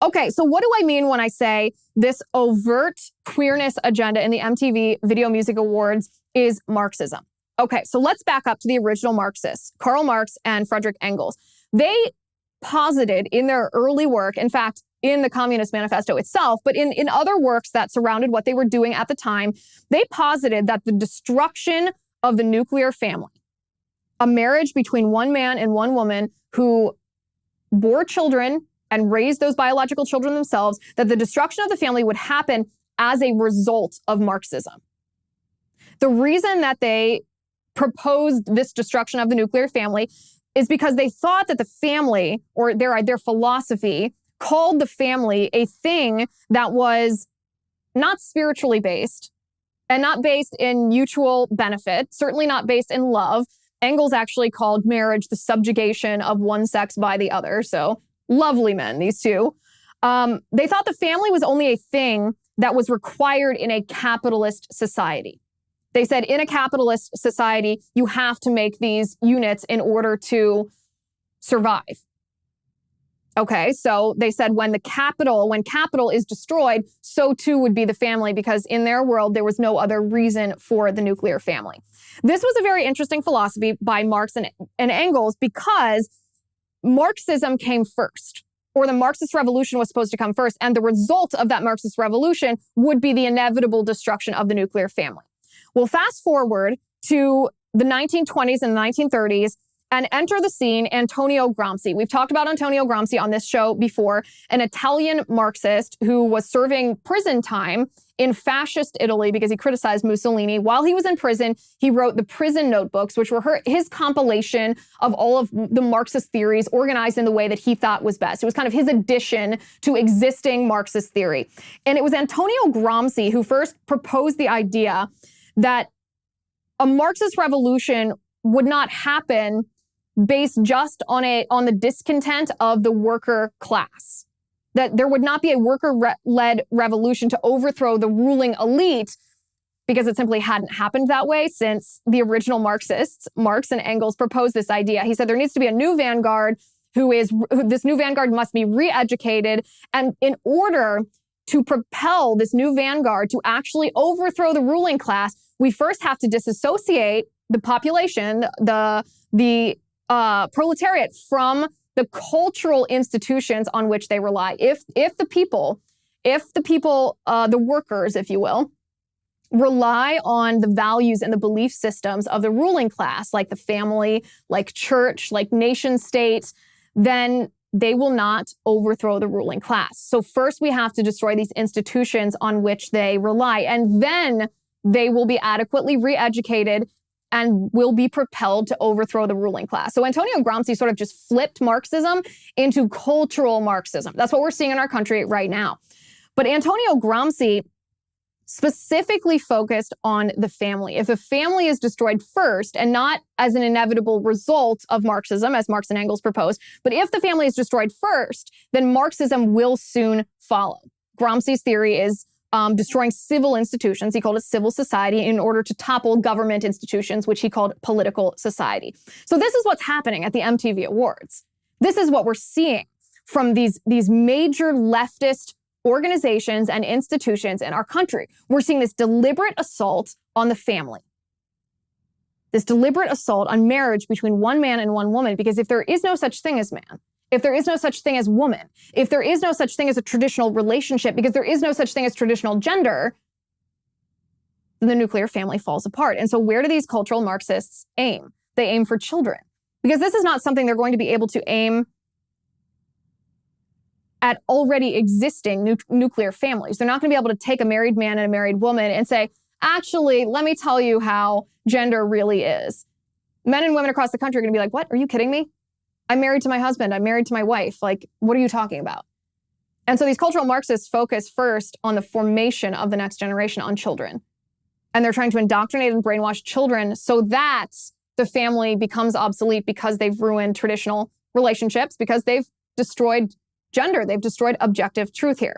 Okay, so what do I mean when I say this overt queerness agenda in the MTV Video Music Awards is Marxism? Okay, so let's back up to the original Marxists, Karl Marx and Friedrich Engels. They posited in their early work, in fact, in the Communist Manifesto itself, but in other works that surrounded what they were doing at the time, they posited that the destruction of the nuclear family, a marriage between one man and one woman who bore children and raised those biological children themselves, that the destruction of the family would happen as a result of Marxism. The reason that they proposed this destruction of the nuclear family is because they thought that the family, or their philosophy, called the family a thing that was not spiritually based and not based in mutual benefit, certainly not based in love. Engels actually called marriage the subjugation of one sex by the other. So lovely men, these two. They thought the family was only a thing that was required in a capitalist society. They said in a capitalist society, you have to make these units in order to survive. Okay, so they said when capital is destroyed, so too would be the family, because in their world, there was no other reason for the nuclear family. This was a very interesting philosophy by Marx and Engels, because Marxism came first, or the Marxist revolution was supposed to come first, and the result of that Marxist revolution would be the inevitable destruction of the nuclear family. Well, fast forward to the 1920s and the 1930s, and enter the scene Antonio Gramsci. We've talked about Antonio Gramsci on this show before, an Italian Marxist who was serving prison time in fascist Italy because he criticized Mussolini. While he was in prison, he wrote the Prison Notebooks, which were his compilation of all of the Marxist theories organized in the way that he thought was best. It was kind of his addition to existing Marxist theory. And it was Antonio Gramsci who first proposed the idea that a Marxist revolution would not happen based just on the discontent of the worker class. That there would not be a worker-led revolution to overthrow the ruling elite, because it simply hadn't happened that way since the original Marxists, Marx and Engels, proposed this idea. He said there needs to be a new vanguard this new vanguard must be re-educated, and in order to propel this new vanguard to actually overthrow the ruling class, we first have to disassociate the population, the proletariat, from the cultural institutions on which they rely. If the people, the workers, if you will, rely on the values and the belief systems of the ruling class, like the family, like church, like nation state, then they will not overthrow the ruling class. So first we have to destroy these institutions on which they rely, and then they will be adequately re-educated and will be propelled to overthrow the ruling class. So Antonio Gramsci sort of just flipped Marxism into cultural Marxism. That's what we're seeing in our country right now. But Antonio Gramsci specifically focused on the family. If the family is destroyed first, and not as an inevitable result of Marxism, as Marx and Engels proposed, but if the family is destroyed first, then Marxism will soon follow. Gramsci's theory is destroying civil institutions. He called it civil society, in order to topple government institutions, which he called political society. So this is what's happening at the MTV Awards. This is what we're seeing from these major leftist organizations and institutions in our country. We're seeing this deliberate assault on the family, this deliberate assault on marriage between one man and one woman, because if there is no such thing as man, if there is no such thing as woman, if there is no such thing as a traditional relationship, because there is no such thing as traditional gender, then the nuclear family falls apart. And so where do these cultural Marxists aim? They aim for children, because this is not something they're going to be able to aim at already existing nuclear families. They're not going to be able to take a married man and a married woman and say, actually, let me tell you how gender really is. Men and women across the country are going to be like, what? Are you kidding me? I'm married to my husband. I'm married to my wife. Like, what are you talking about? And so these cultural Marxists focus first on the formation of the next generation, on children. And they're trying to indoctrinate and brainwash children so that the family becomes obsolete, because they've ruined traditional relationships, because they've destroyed gender. They've destroyed objective truth here.